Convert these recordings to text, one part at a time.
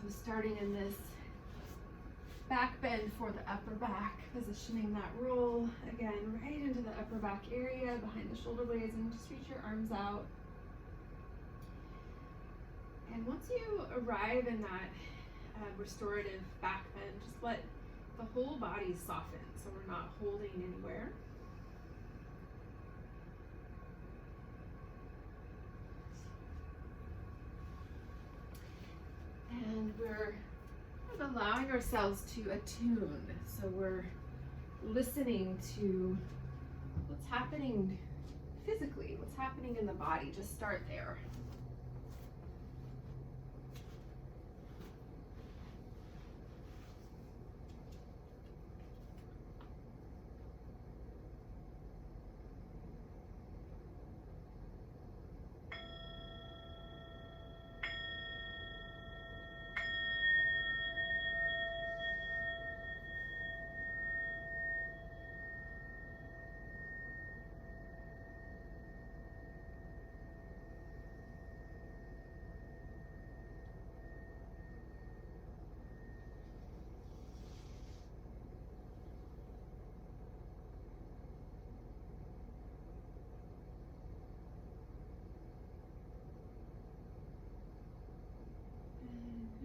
So starting in this back bend for the upper back, positioning that roll again right into the upper back area behind the shoulder blades, and just reach your arms out. And once you arrive in that restorative back bend, just let the whole body soften, so we're not holding anywhere. And we're allowing ourselves to attune, so we're listening to what's happening physically, what's happening in the body. Just start there.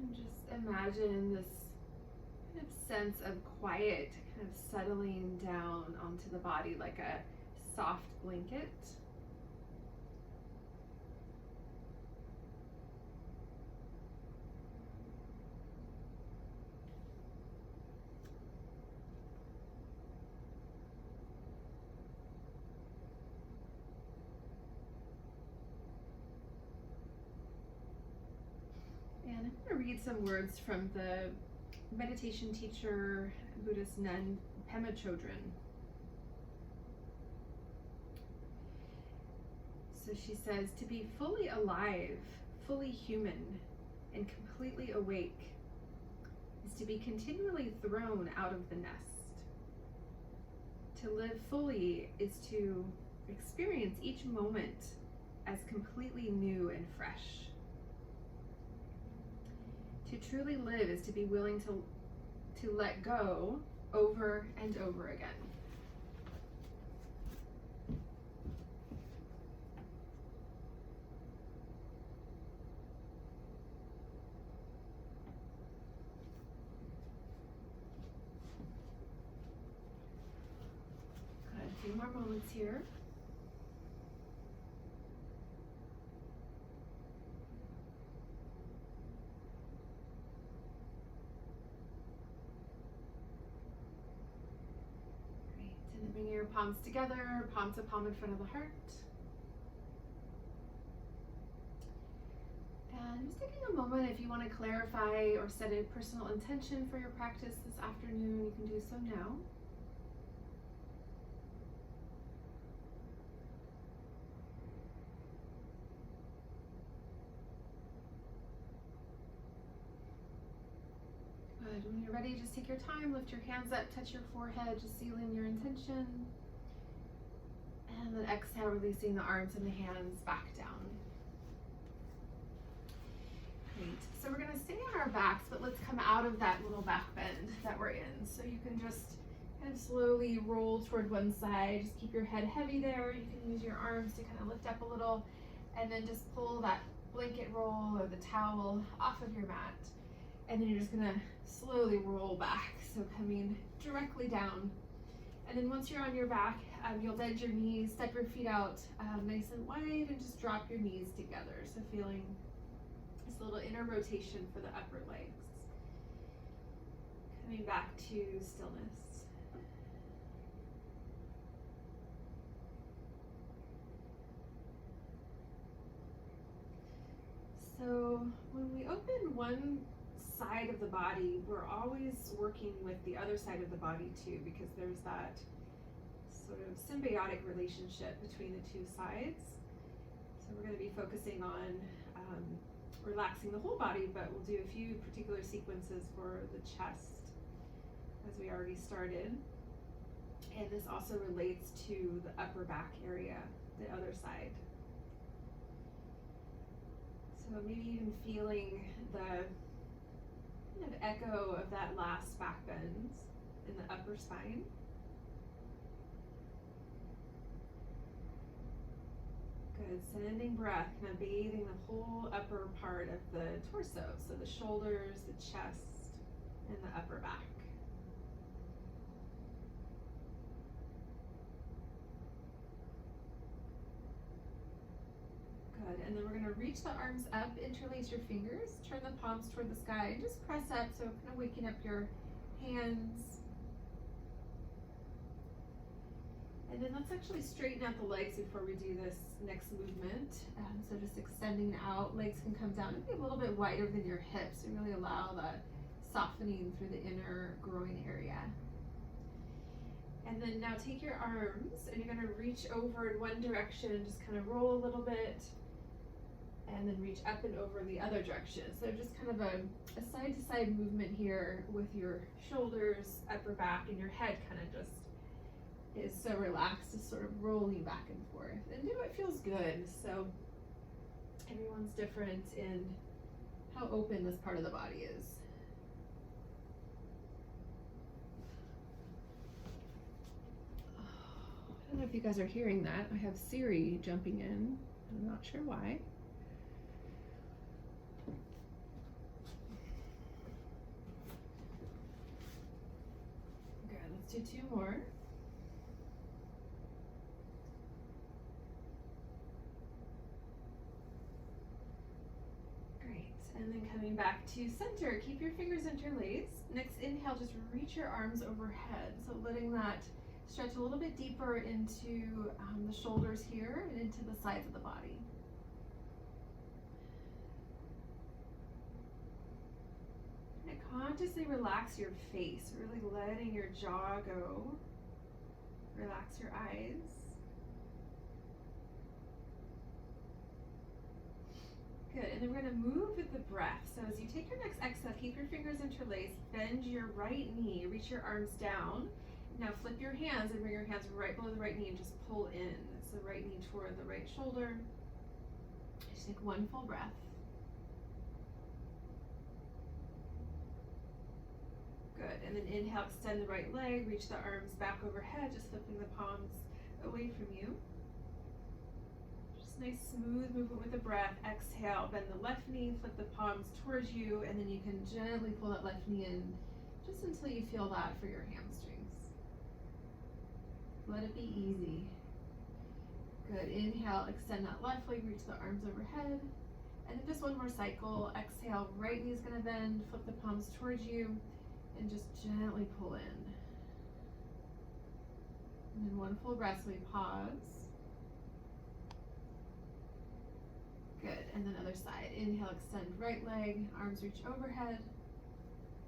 And just imagine this kind of sense of quiet kind of settling down onto the body like a soft blanket. And I'm going to read some words from the meditation teacher, Buddhist nun, Pema Chodron. So she says, to be fully alive, fully human, and completely awake is to be continually thrown out of the nest. To live fully is to experience each moment as completely new and fresh. To truly live is to be willing to let go over and over again. Got a few more moments here. Bring your palms together, palm to palm in front of the heart. And just taking a moment, if you want to clarify or set a personal intention for your practice this afternoon, you can do so now. Good. When you're ready, just take your time, lift your hands up, touch your forehead, just seal in your intention. And then exhale, releasing the arms and the hands back down. Great. So we're going to stay on our backs, but let's come out of that little back bend that we're in. So you can just kind of slowly roll toward one side. Just keep your head heavy there. You can use your arms to kind of lift up a little, and then just pull that blanket roll or the towel off of your mat. And then you're just going to slowly roll back, so coming directly down. And then once you're on your back, you'll bend your knees, step your feet out nice and wide, and just drop your knees together. So feeling this little inner rotation for the upper legs. Coming back to stillness. So when we open one side of the body, we're always working with the other side of the body too, because there's that sort of symbiotic relationship between the two sides. So we're going to be focusing on relaxing the whole body, but we'll do a few particular sequences for the chest as we already started. And this also relates to the upper back area, the other side. So maybe even feeling the kind of echo of that last back bend in the upper spine. Good, sending breath, kind of bathing the whole upper part of the torso, so the shoulders, the chest, and the upper back. Good, and then we're going to reach the arms up, interlace your fingers, turn the palms toward the sky, and just press up, so kind of waking up your hands. And then let's actually straighten out the legs before we do this next movement. So just extending out, legs can come down and be a little bit wider than your hips to really allow the softening through the inner groin area. And then now take your arms and you're going to reach over in one direction, just kind of roll a little bit, and then reach up and over the other direction. So just kind of a side-to-side movement here with your shoulders, upper back, and your head kind of just is so relaxed, just sort of rolling back and forth. And do what feels good. So everyone's different in how open this part of the body is. I don't know if you guys are hearing that. I have Siri jumping in. I'm not sure why. Good, let's do 2 more. Great, and then coming back to center, keep your fingers interlaced. Next inhale, just reach your arms overhead. So letting that stretch a little bit deeper into the shoulders here and into the sides of the body. And consciously relax your face, really letting your jaw go. Relax your eyes. Good, and then we're going to move with the breath. So as you take your next exhale, keep your fingers interlaced, bend your right knee, reach your arms down. Now flip your hands and bring your hands right below the right knee and just pull in. So right knee toward the right shoulder. Just take 1 full breath. Good, and then inhale, extend the right leg, reach the arms back overhead, just flipping the palms away from you. Just nice smooth movement with the breath. Exhale, bend the left knee, flip the palms towards you, and then you can gently pull that left knee in just until you feel that for your hamstrings. Let it be easy. Good, inhale, extend that left leg, reach the arms overhead. And then just 1 more cycle. Exhale, right knee is gonna bend, flip the palms towards you, and just gently pull in. And then 1 full breath, so we pause. Good, and then other side. Inhale, extend right leg, arms reach overhead.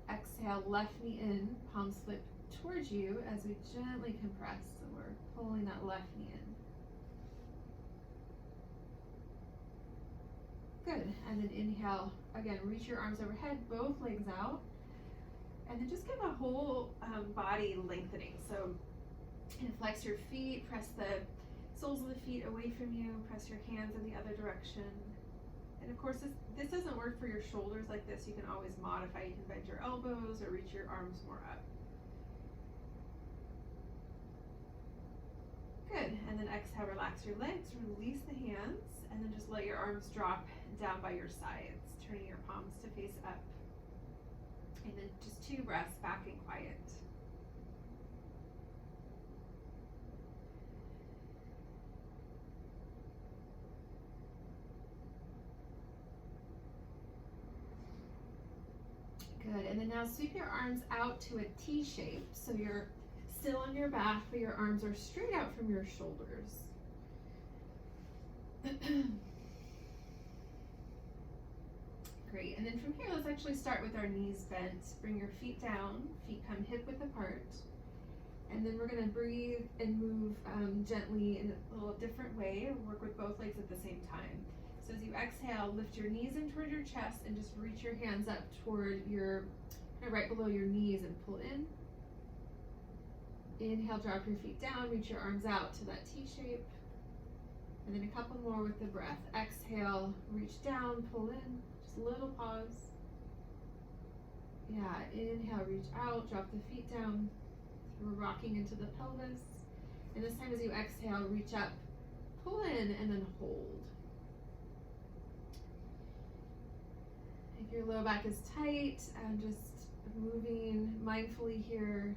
Exhale, left knee in, palms flip towards you as we gently compress. So we're pulling that left knee in. Good, and then inhale, again, reach your arms overhead, both legs out. And then just give a whole body lengthening. So flex your feet, press the soles of the feet away from you, press your hands in the other direction. And of course, this doesn't work for your shoulders like this. You can always modify. You can bend your elbows or reach your arms more up. Good, and then exhale, relax your legs, release the hands, and then just let your arms drop down by your sides, turning your palms to face up. And then just 2 breaths back and quiet. Good, and then now sweep your arms out to a T shape. So you're still on your back, but your arms are straight out from your shoulders. Great, and then from here, let's actually start with our knees bent. Bring your feet down, feet come hip width apart. And then we're gonna breathe and move gently in a little different way, work with both legs at the same time. So as you exhale, lift your knees in toward your chest and just reach your hands up toward your, right below your knees and pull in. Inhale, drop your feet down, reach your arms out to that T shape. And then a couple more with the breath. Exhale, reach down, pull in, just a little pause. Yeah, inhale, reach out, drop the feet down. So we're rocking into the pelvis. And this time as you exhale, reach up, pull in, and then hold. If your low back is tight, just moving mindfully here.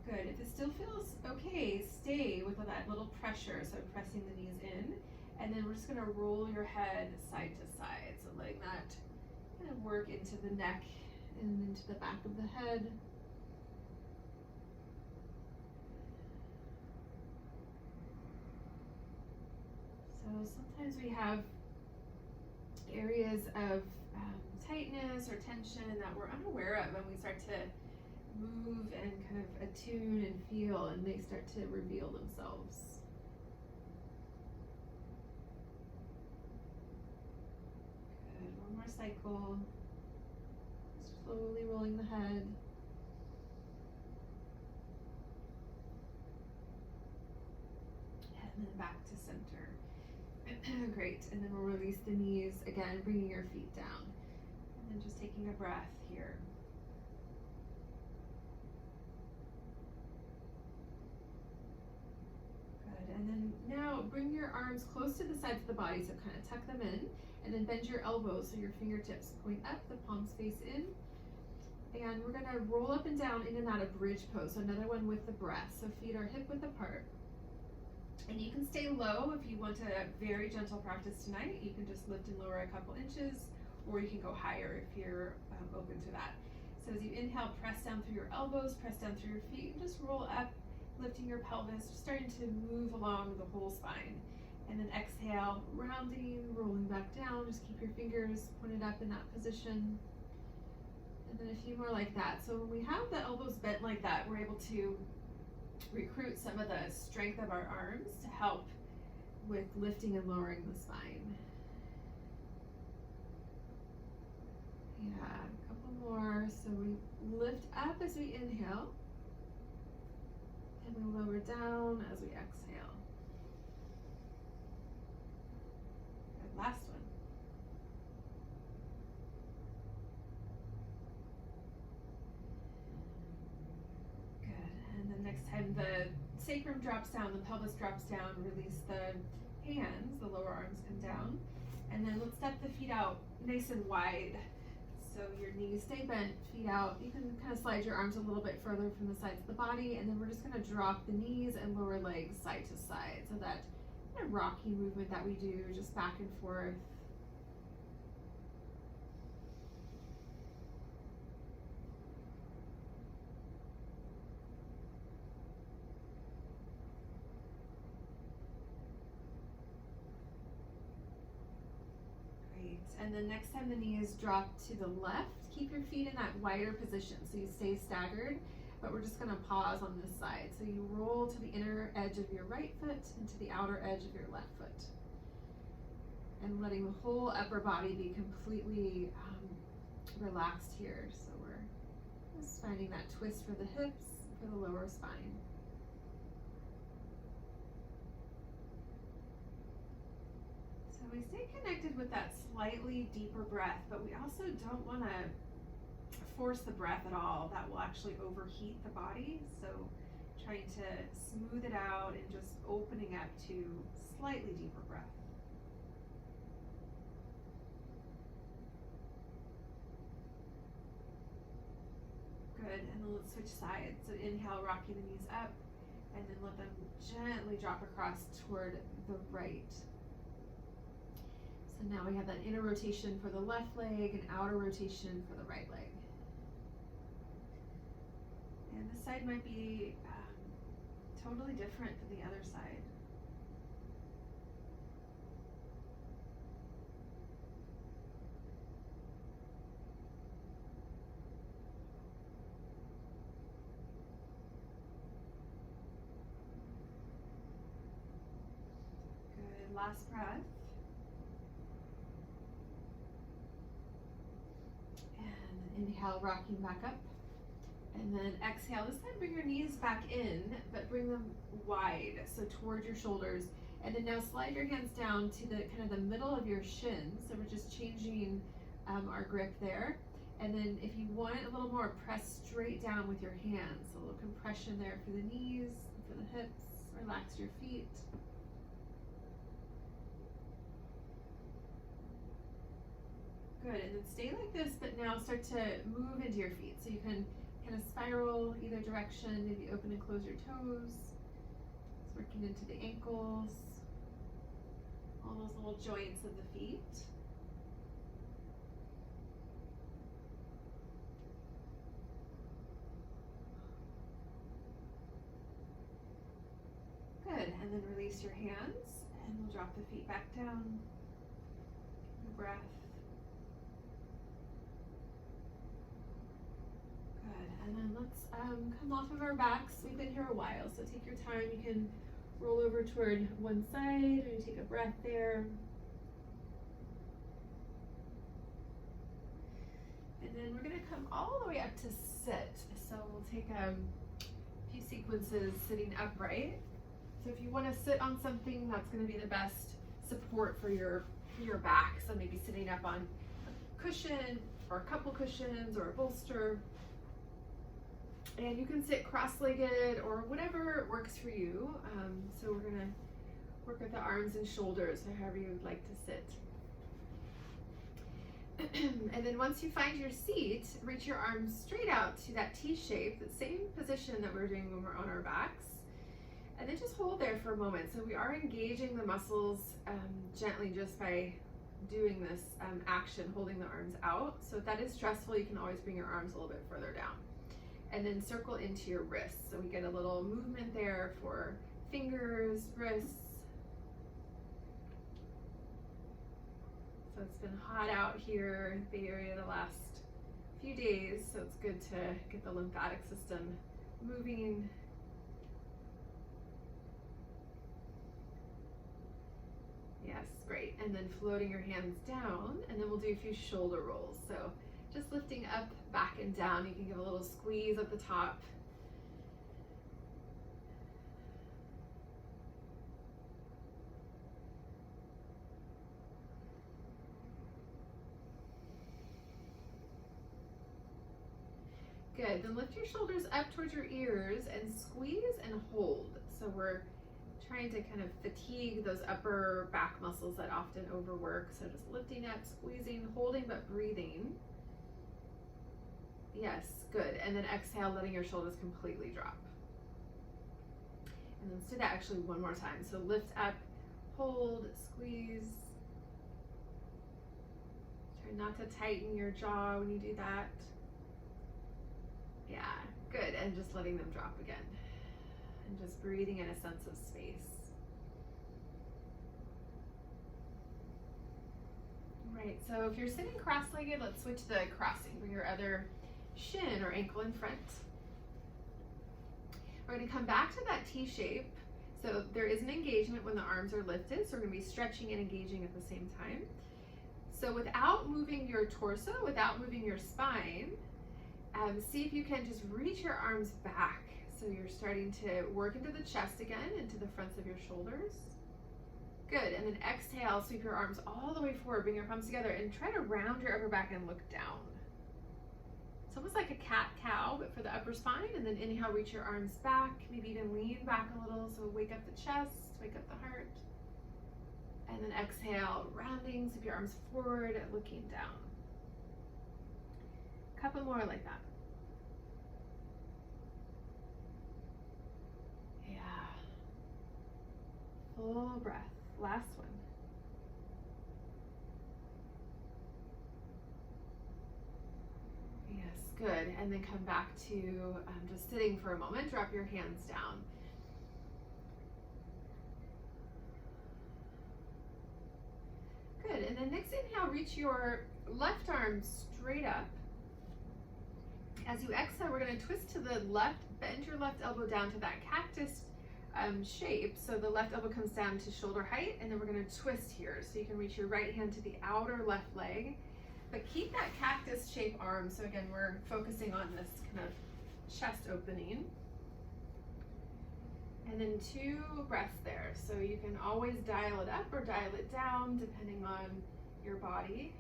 Good. If it still feels okay, stay with that little pressure. So pressing the knees in, and then we're just going to roll your head side to side. So letting that kind of work into the neck and into the back of the head. So sometimes we have areas of tightness or tension that we're unaware of, and we start to move and kind of attune and feel, and they start to reveal themselves. Good. One more cycle. Slowly rolling the head. And then back to center. Great. And then we'll release the knees again, bringing your feet down. And then just taking a breath here. Good. And then now bring your arms close to the sides of the body, so kind of tuck them in, and then bend your elbows so your fingertips point up, the palms face in. And we're gonna roll up and down in and out of bridge pose. So another one with the breath. So feet are hip width apart. And you can stay low if you want a very gentle practice tonight. You can just lift and lower a couple inches, or you can go higher if you're open to that. So as you inhale, press down through your elbows, press down through your feet, and just roll up, lifting your pelvis, just starting to move along the whole spine. And then exhale, rounding, rolling back down. Just keep your fingers pointed up in that position. And then a few more like that. So when we have the elbows bent like that, we're able to recruit some of the strength of our arms to help with lifting and lowering the spine. Yeah, a couple more. So we lift up as we inhale, and we lower down as we exhale. Good, last one. And then next time the sacrum drops down, the pelvis drops down, release the hands, the lower arms come down. And then let's step the feet out nice and wide. So your knees stay bent, feet out. You can kind of slide your arms a little bit further from the sides of the body, and then we're just gonna drop the knees and lower legs side to side. So that kind of rocking movement that we do, just back and forth. And then next time the knees drop to the left, keep your feet in that wider position so you stay staggered, but we're just gonna pause on this side. So you roll to the inner edge of your right foot and to the outer edge of your left foot. And letting the whole upper body be completely relaxed here. So we're just finding that twist for the hips, for the lower spine. So we stay connected with that slightly deeper breath, but we also don't want to force the breath at all. That will actually overheat the body. So trying to smooth it out and just opening up to slightly deeper breath. Good, and then let's switch sides. So inhale, rocking the knees up, and then let them gently drop across toward the right. So now we have that inner rotation for the left leg and outer rotation for the right leg. And this side might be totally different than the other side. Good, last breath. Inhale, rocking back up, and then exhale. This time bring your knees back in, but bring them wide, so towards your shoulders, And then now slide your hands down to the kind of the middle of your shins. So we're just changing our grip there. And then if you want a little more, press straight down with your hands. A little compression there for the knees, for the hips. Relax your feet. Good, and then stay like this, but now start to move into your feet. So you can kind of spiral either direction, maybe open and close your toes. It's working into the ankles, all those little joints of the feet. Good, and then release your hands, and we'll drop the feet back down. Breath. Good, and then let's come off of our backs. We've been here a while, so take your time. You can roll over toward one side, or you take a breath there. And then we're gonna come all the way up to sit. So we'll take a few sequences sitting upright. So if you want to sit on something, that's going to be the best support for your back. So maybe sitting up on a cushion or a couple cushions or a bolster. And you can sit cross-legged or whatever works for you. So we're going to work with the arms and shoulders, or however you would like to sit. And then once you find your seat, reach your arms straight out to that T shape, the same position that we're doing when we're on our backs. And then just hold there for a moment. So we are engaging the muscles gently just by doing this action, holding the arms out. So if that is stressful, you can always bring your arms a little bit further down. And then circle into your wrists. So we get a little movement there for fingers, wrists. So it's been hot out here in the Bay Area the last few days. So it's good to get the lymphatic system moving. Yes, great. And then floating your hands down, and then we'll do a few shoulder rolls. So just lifting up, back and down. You can give a little squeeze at the top. Good, then lift your shoulders up towards your ears and squeeze and hold. So we're trying to kind of fatigue those upper back muscles that often overwork. So just lifting up, squeezing, holding, but breathing. Yes, good. And then exhale, letting your shoulders completely drop. And then let's do that actually one more time. So lift up, hold, squeeze. Try not to tighten your jaw when you do that. Yeah, good. And just letting them drop again. And just breathing in a sense of space. Right, so if you're sitting cross-legged, let's switch the crossing. Bring your other shin or ankle in front. We're going to come back to that T shape. So there is an engagement when the arms are lifted, so we're going to be stretching and engaging at the same time. So without moving your torso, without moving your spine, see if you can just reach your arms back. So you're starting to work into the chest again, into the fronts of your shoulders. Good, and then exhale, sweep your arms all the way forward, bring your palms together, and try to round your upper back and look down. It's almost like a cat-cow, but for the upper spine, and then inhale, reach your arms back, maybe even lean back a little, so wake up the chest, wake up the heart. And then exhale, rounding, sweep your arms forward, looking down. A couple more like that. Yeah. Full breath. Last one. Yes, good. And then come back to just sitting for a moment. Drop your hands down. Good. And then next inhale, reach your left arm straight up. As you exhale, we're going to twist to the left, bend your left elbow down to that cactus shape. So the left elbow comes down to shoulder height, and then we're going to twist here. So you can reach your right hand to the outer left leg, but keep that cactus shape arm. So again, we're focusing on this kind of chest opening. And and then 2 breaths there. So you can always dial it up or dial it down depending on your body.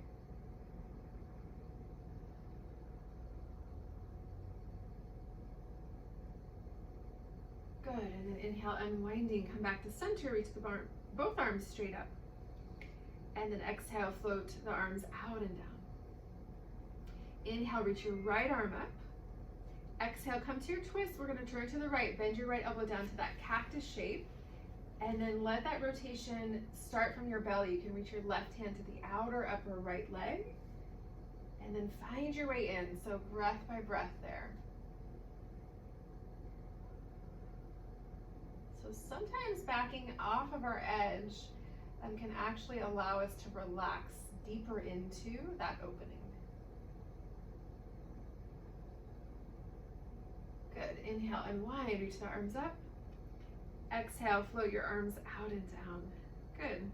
Good, and then inhale, unwinding, come back to center, reach the both arms straight up. And then exhale, float the arms out and down. Inhale, reach your right arm up. Exhale, come to your twist. We're gonna turn to the right, bend your right elbow down to that cactus shape. And then let that rotation start from your belly. You can reach your left hand to the outer upper right leg. And then find your way in, so breath by breath there. So sometimes backing off of our edge can actually allow us to relax deeper into that opening. Good, inhale, unwind, reach the arms up. Exhale, float your arms out and down. Good.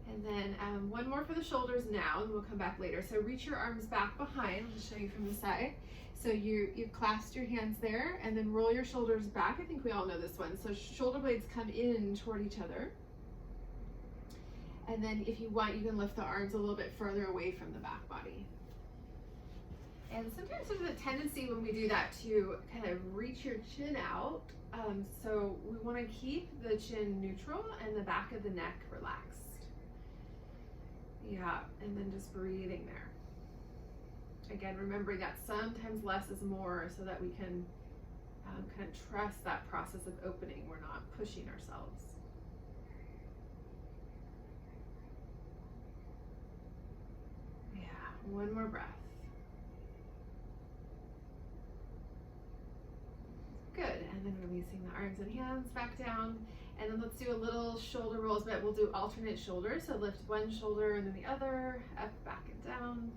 And then one more for the shoulders now, and we'll come back later. So reach your arms back behind. I'll just show you from the side. So you've clasped your hands there, and then roll your shoulders back. I think we all know this one. So shoulder blades come in toward each other. And then if you want, you can lift the arms a little bit further away from the back body. And sometimes there's a tendency when we do that to kind of reach your chin out. So we want to keep the chin neutral and the back of the neck relaxed. Yeah, and then just breathing there. Again, remembering that sometimes less is more, so that we can kind of trust that process of opening. We're not pushing ourselves. Yeah, one more breath. Good, and then releasing the arms and hands back down. And then let's do a little shoulder rolls, but we'll do alternate shoulders. So lift one shoulder and then the other, up, back, and down.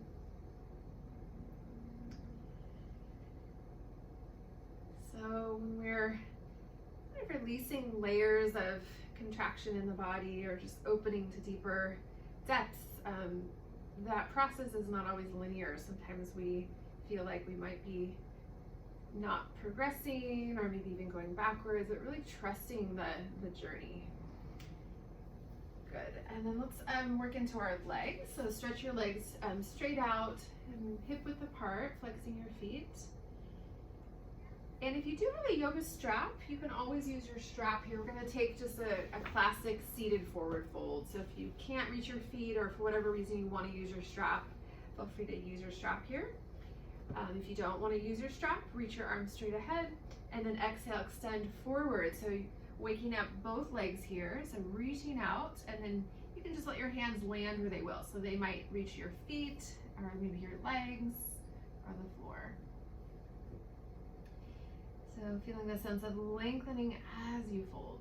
So when we're kind of releasing layers of contraction in the body or just opening to deeper depths, that process is not always linear. Sometimes we feel like we might be not progressing or maybe even going backwards, but really trusting the journey. Good, and then let's work into our legs. So stretch your legs straight out and hip width apart, flexing your feet. And if you do have a yoga strap, you can always use your strap here. We're gonna take just a classic seated forward fold. So if you can't reach your feet or for whatever reason you wanna use your strap, feel free to use your strap here. If you don't want to use your strap, reach your arms straight ahead and then exhale, extend forward. So waking up both legs here, so reaching out, and then you can just let your hands land where they will. So they might reach your feet or maybe your legs or the floor. So feeling the sense of lengthening as you fold.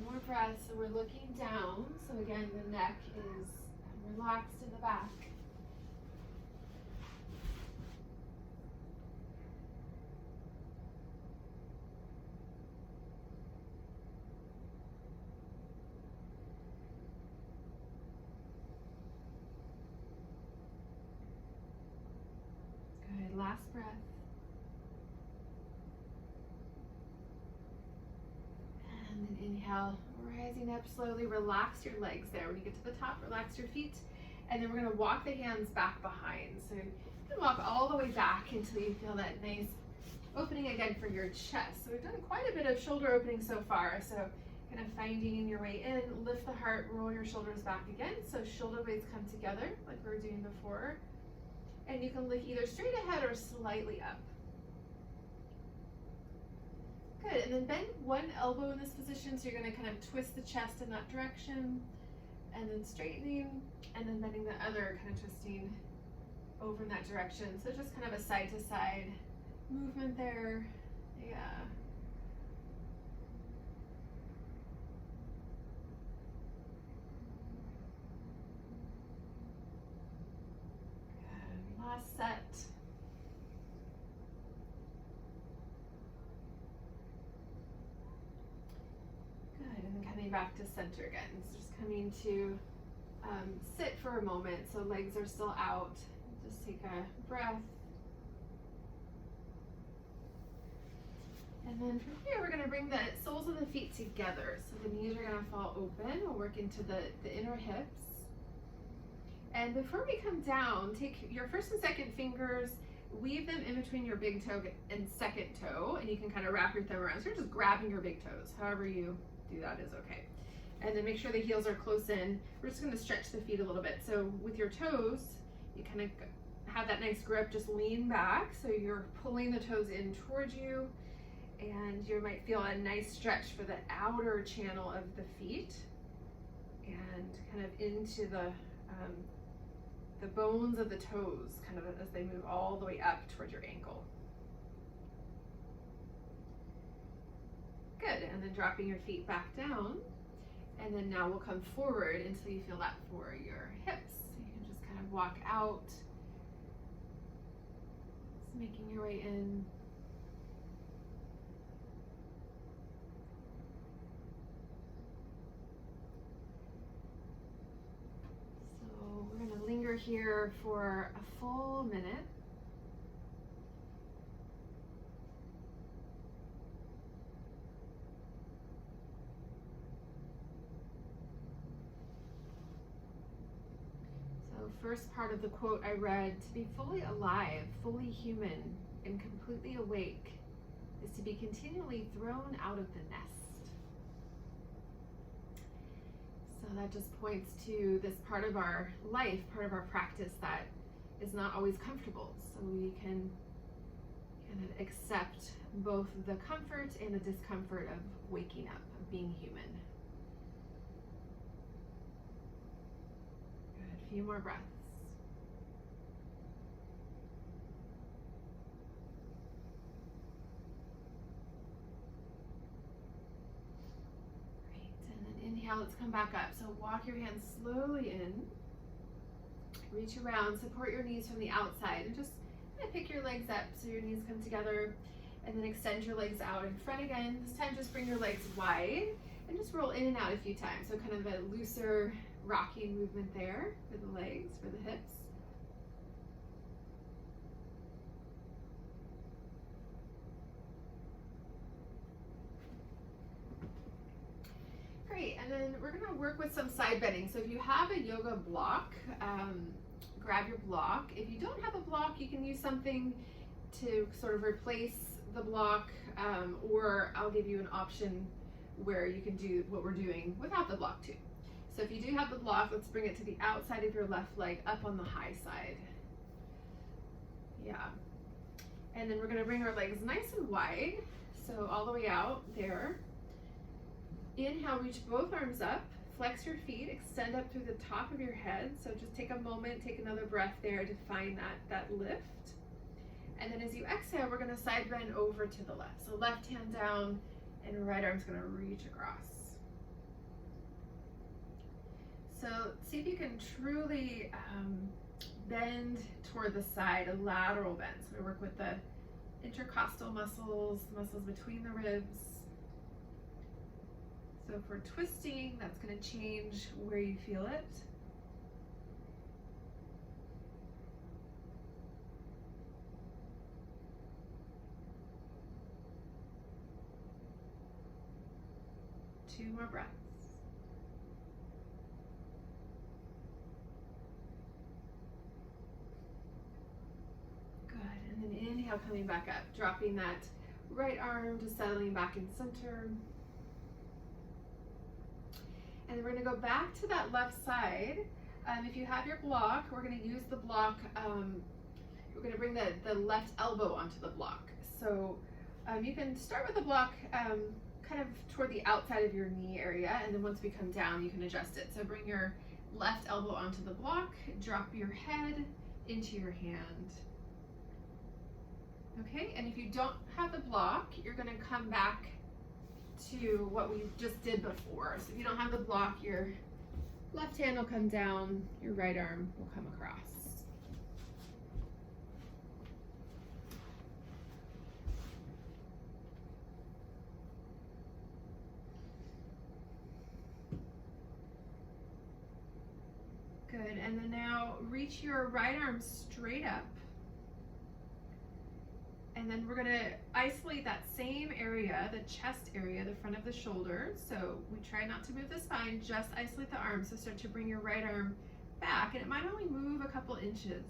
More breaths, so we're looking down. So again, the neck is relaxed in the back. Good, last breath. And then inhale, rising up slowly, relax your legs there. When you get to the top, relax your feet. And then we're gonna walk the hands back behind. So you can walk all the way back until you feel that nice opening again for your chest. So we've done quite a bit of shoulder opening so far. So kind of finding your way in, lift the heart, roll your shoulders back again. So shoulder blades come together like we were doing before. And you can look either straight ahead or slightly up. Good, and then bend one elbow in this position, so you're gonna kind of twist the chest in that direction, and then straightening, and then bending the other, kind of twisting over in that direction. So just kind of a side to side movement there, yeah. Good, last set. coming back to center again. So just coming to sit for a moment, so legs are still out. Just take a breath. And then from here, we're going to bring the soles of the feet together. So the knees are going to fall open. We'll work into the inner hips. And before we come down, take your first and second fingers, weave them in between your big toe and second toe, and you can kind of wrap your thumb around. So you're just grabbing your big toes. However you do that is okay. And then make sure the heels are close in. We're just going to stretch the feet a little bit. So with your toes, you kind of have that nice grip. Just lean back. So you're pulling the toes in towards you. And you might feel a nice stretch for the outer channel of the feet and kind of into the bones of the toes, kind of as they move all the way up towards your ankle. Good, and then dropping your feet back down. And then now we'll come forward until you feel that for your hips. So you can just kind of walk out, just making your way in. We're going to linger here for a full minute. So first part of the quote I read, to be fully alive, fully human, and completely awake is to be continually thrown out of the nest. So that just points to this part of our life, part of our practice that is not always comfortable. So we can kind of accept both the comfort and the discomfort of waking up, of being human. Good, a few more breaths. Inhale, let's come back up. So walk your hands slowly in, reach around, support your knees from the outside, and just kind of pick your legs up so your knees come together, and then extend your legs out in front again. This time just bring your legs wide and just roll in and out a few times. So kind of a looser rocking movement there for the legs, for the hips. Great, and then we're going to work with some side bending. So if you have a yoga block, grab your block. If you don't have a block, you can use something to sort of replace the block, or I'll give you an option where you can do what we're doing without the block too. So if you do have the block, let's bring it to the outside of your left leg, up on the high side. Yeah. And then we're going to bring our legs nice and wide, so all the way out there. Inhale, reach both arms up, flex your feet, extend up through the top of your head. So just take a moment, take another breath there to find that lift. And then as you exhale, we're going to side bend over to the left. So left hand down and right arm's going to reach across. So see if you can truly bend toward the side, a lateral bend. So we work with the intercostal muscles, the muscles between the ribs. So if we're twisting, that's going to change where you feel it. Two more breaths. Good, and then inhale, coming back up, dropping that right arm, just settling back in center. And then we're going to go back to that left side. If you have your block, we're going to use the block, we're going to bring the left elbow onto the block. So you can start with the block kind of toward the outside of your knee area, and then once we come down, you can adjust it. So bring your left elbow onto the block, drop your head into your hand. Okay, and if you don't have the block, you're going to come back to what we just did before. So if you don't have the block, your left hand will come down, your right arm will come across. and then now reach your right arm straight up. And then we're gonna isolate that same area, the chest area, the front of the shoulder. So we try not to move the spine, just isolate the arm. So start to bring your right arm back, and it might only move a couple inches.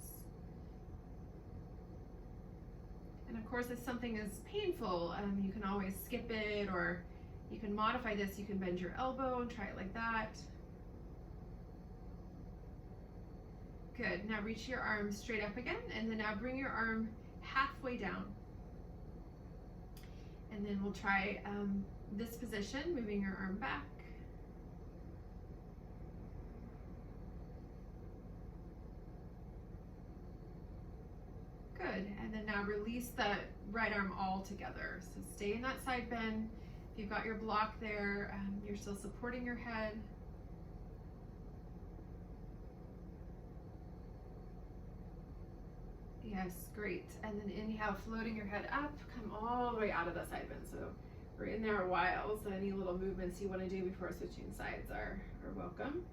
And of course, if something is painful, you can always skip it, or you can modify this. You can bend your elbow and try it like that. Good, now reach your arm straight up again, and then now bring your arm halfway down. And then we'll try this position, moving your arm back. Good, and then now release the right arm all together. So stay in that side bend. If you've got your block there, you're still supporting your head. Yes, great. And then inhale, floating your head up, come all the way out of that side bend. So we're in there a while, so any little movements you want to do before switching sides are welcome.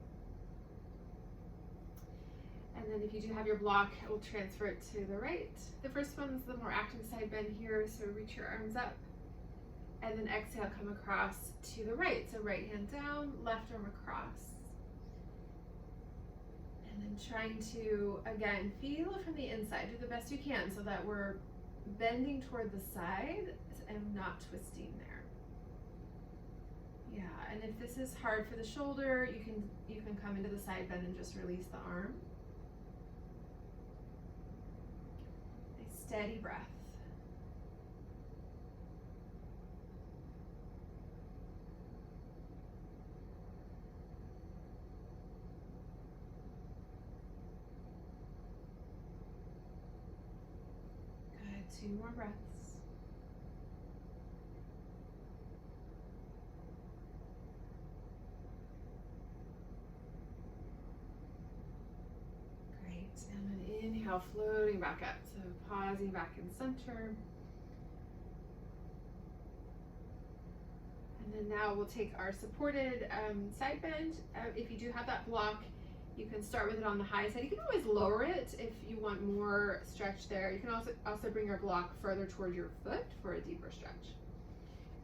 And then if you do have your block, we'll transfer it to the right. The first one's the more active side bend here, so reach your arms up. And then exhale, come across to the right. So right hand down, left arm across. And then trying to, again, feel from the inside, do the best you can so that we're bending toward the side and not twisting there. Yeah, and if this is hard for the shoulder, you can come into the side bend and just release the arm. A steady breath. Good, 2 more breaths. Great, and then inhale, floating back up. So pausing back in center. And then now we'll take our supported side bend. If you do have that block, you can start with it on the high side. You can always lower it if you want more stretch there. You can also bring your block further toward your foot for a deeper stretch.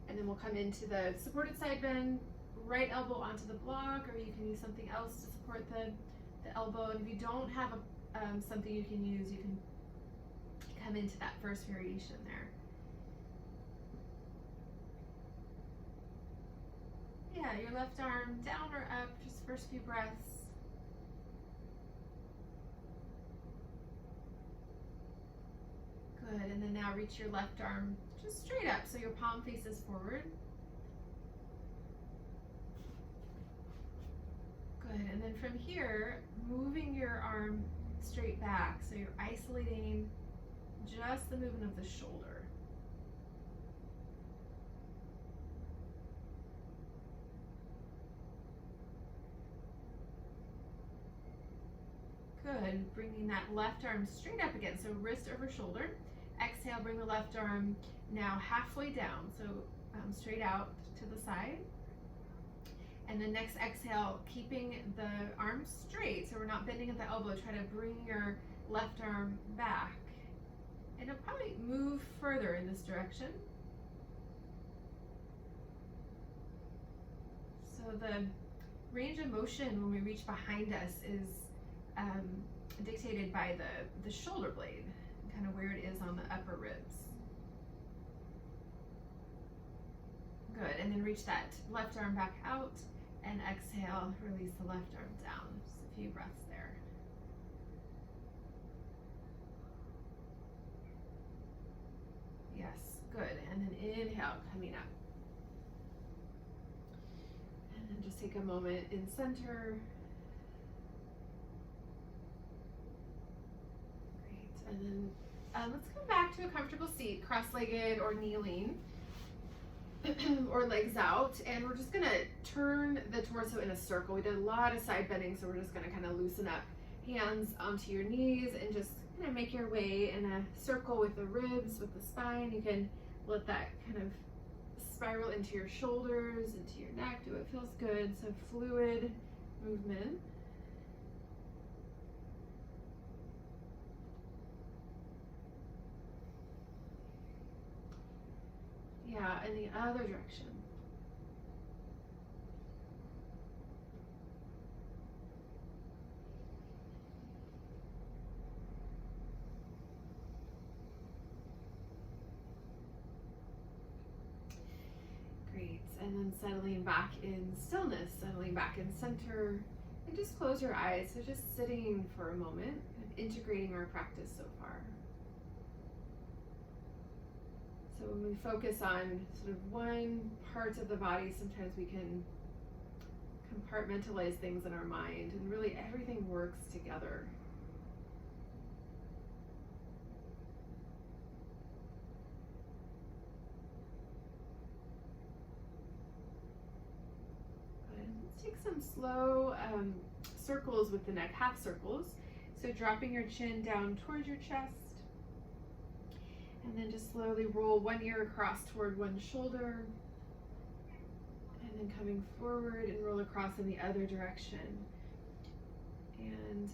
And then we'll come into the supported side bend, right elbow onto the block, or you can use something else to support the elbow. And if you don't have something you can use, you can come into that first variation there. Yeah, your left arm down or up, just first few breaths. Good, and then now reach your left arm just straight up so your palm faces forward. Good, and then from here, moving your arm straight back so you're isolating just the movement of the shoulder. Good, bringing that left arm straight up again, so wrist over shoulder. Exhale, bring the left arm now halfway down, so straight out to the side. And then next exhale, keeping the arm straight, so we're not bending at the elbow. Try to bring your left arm back. And it'll probably move further in this direction. So the range of motion when we reach behind us is dictated by the shoulder blade, kind of where it is on the upper ribs. Good, and then reach that left arm back out and exhale, release the left arm down. Just a few breaths there. Yes, good, and then inhale, coming up. And then just take a moment in center. And then let's come back to a comfortable seat, cross-legged or kneeling, or legs out. And we're just gonna turn the torso in a circle. We did a lot of side bending, so we're just gonna kind of loosen up. Hands onto your knees and just kind of make your way in a circle with the ribs, with the spine. You can let that kind of spiral into your shoulders, into your neck, do what feels good. So fluid movement. Yeah, and the other direction. Great, and then settling back in stillness, settling back in center, and just close your eyes. So just sitting for a moment, kind of integrating our practice so far. So when we focus on sort of one part of the body, sometimes we can compartmentalize things in our mind, and really everything works together. Good. Let's take some slow circles with the neck, half circles. So dropping your chin down towards your chest. And then just slowly roll one ear across toward one shoulder. And then coming forward and roll across in the other direction. And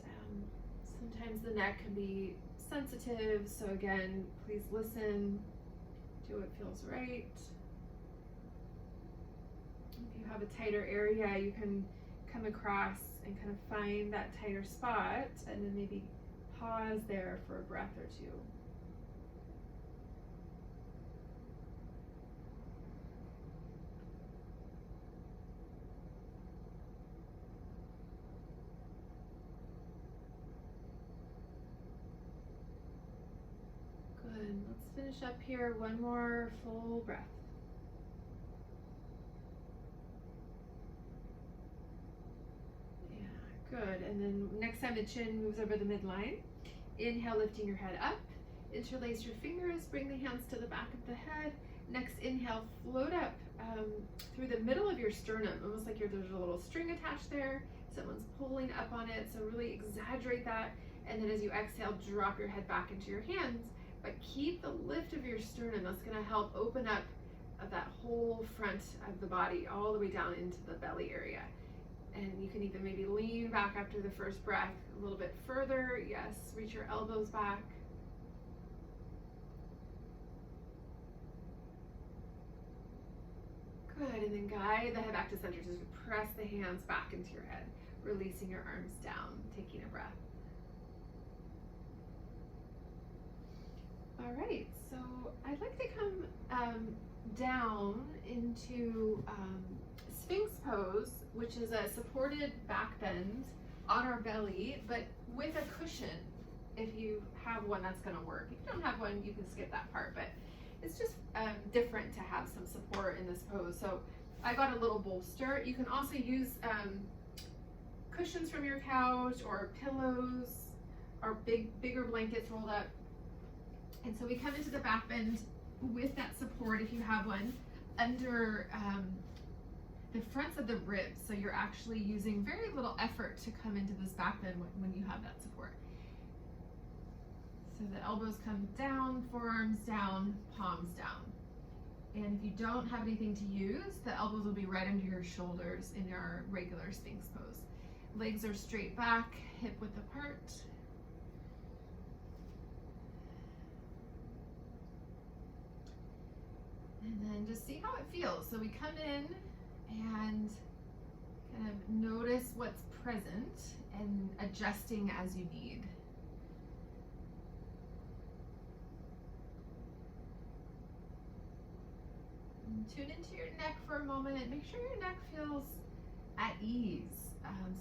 sometimes the neck can be sensitive, so again, please listen, do what feels right. If you have a tighter area, you can come across and kind of find that tighter spot, and then maybe pause there for a breath or two. Good. Let's finish up here. One more full breath. Yeah, good. And then next time the chin moves over the midline, inhale, lifting your head up. Interlace your fingers, bring the hands to the back of the head. Next inhale, float up through the middle of your sternum, almost like there's a little string attached there. Someone's pulling up on it, so really exaggerate that. And then as you exhale, drop your head back into your hands. But keep the lift of your sternum. That's going to help open up that whole front of the body all the way down into the belly area. And you can even maybe lean back after the first breath a little bit further. Yes, reach your elbows back. Good, and then guide the head back to center. Just press the hands back into your head, releasing your arms down, taking a breath. All right, so I'd like to come down into Sphinx pose, which is a supported back bend on our belly, but with a cushion. If you have one, that's going to work. If you don't have one, you can skip that part, but it's just different to have some support in this pose. So I got a little bolster. You can also use cushions from your couch or pillows or bigger blankets rolled up. And so we come into the back bend with that support, if you have one, under the fronts of the ribs. So you're actually using very little effort to come into this back bend when you have that support. So the elbows come down, forearms down, palms down. And if you don't have anything to use, the elbows will be right under your shoulders in your regular Sphinx pose. Legs are straight back, hip width apart. And then just see how it feels. So we come in and kind of notice what's present and adjusting as you need. And tune into your neck for a moment. Make sure your neck feels at ease.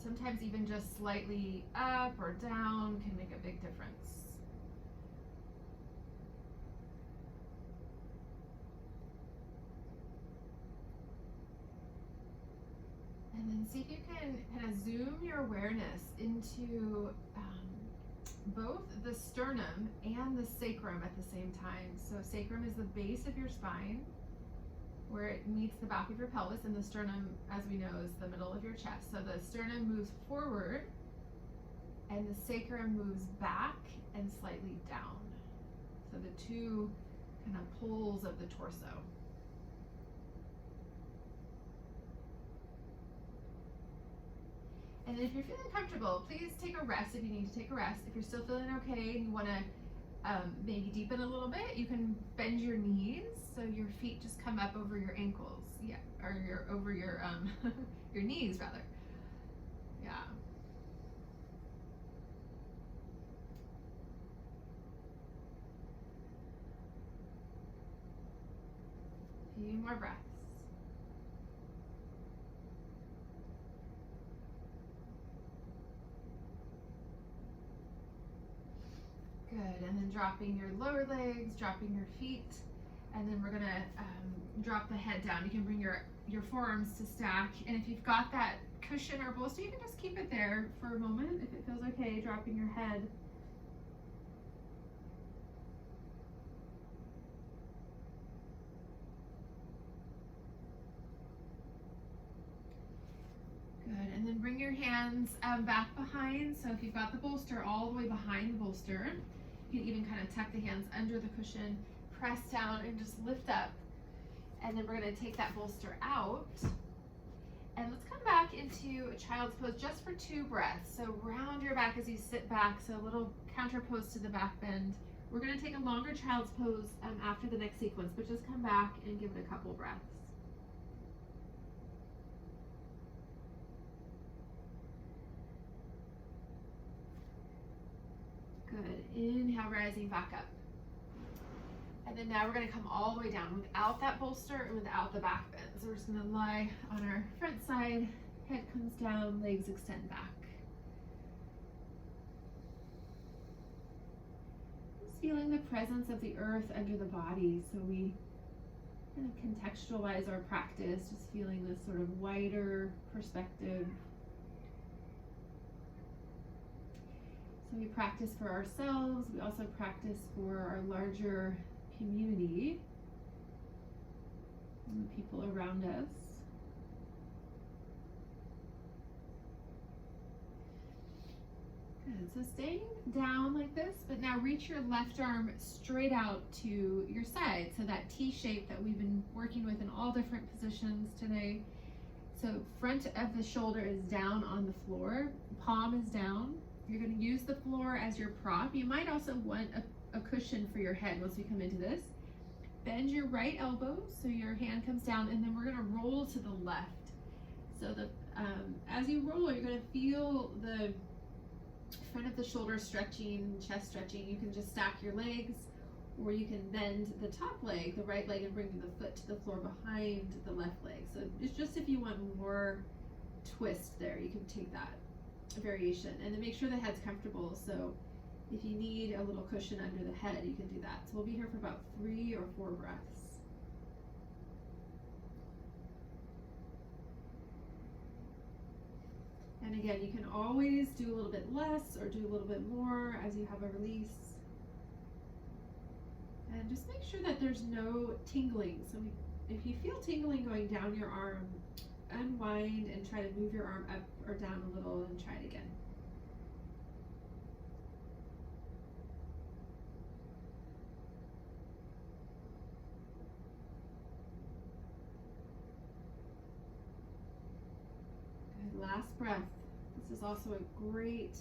Sometimes even just slightly up or down can make a big difference. And then see if you can kind of zoom your awareness into both the sternum and the sacrum at the same time. So sacrum is the base of your spine, where it meets the back of your pelvis, and the sternum, as we know, is the middle of your chest. So the sternum moves forward, and the sacrum moves back and slightly down. So the two kind of poles of the torso. And if you're feeling comfortable, please take a rest if you need to take a rest. If you're still feeling okay and you want to maybe deepen a little bit, you can bend your knees so your feet just come up over your ankles. Yeah, or over your your knees rather. Yeah. A few more breaths. Good, and then dropping your lower legs, dropping your feet, and then we're gonna drop the head down. You can bring your forearms to stack, and if you've got that cushion or bolster, you can just keep it there for a moment if it feels okay, dropping your head. Good, and then bring your hands back behind. So if you've got the bolster all the way behind the bolster, you can even kind of tuck the hands under the cushion, press down and just lift up. And then we're gonna take that bolster out. And let's come back into a child's pose just for 2 breaths. So round your back as you sit back, so a little counter pose to the back bend. We're gonna take a longer child's pose after the next sequence, but just come back and give it a couple breaths. Good, inhale, rising back up. And then now we're gonna come all the way down without that bolster and without the back bend. So we're just gonna lie on our front side, head comes down, legs extend back. Just feeling the presence of the earth under the body. So we kind of contextualize our practice, just feeling this sort of wider perspective. So we practice for ourselves, we also practice for our larger community and the people around us. Good, so staying down like this, but now reach your left arm straight out to your side. So that T shape that we've been working with in all different positions today. So front of the shoulder is down on the floor, palm is down. You're going to use the floor as your prop. You might also want a cushion for your head once we come into this. Bend your right elbow so your hand comes down, and then we're going to roll to the left. So as you roll, you're going to feel the front of the shoulder stretching, chest stretching. You can just stack your legs, or you can bend the top leg, the right leg, and bring the foot to the floor behind the left leg. So it's just if you want more twist there, you can take that variation, and then make sure the head's comfortable. So if you need a little cushion under the head, you can do that. So we'll be here for about 3 or 4 breaths. And again, you can always do a little bit less or do a little bit more as you have a release. And just make sure that there's no tingling. So if you feel tingling going down your arm, unwind and try to move your arm up or down a little and try it again. Good, last breath. This is also a great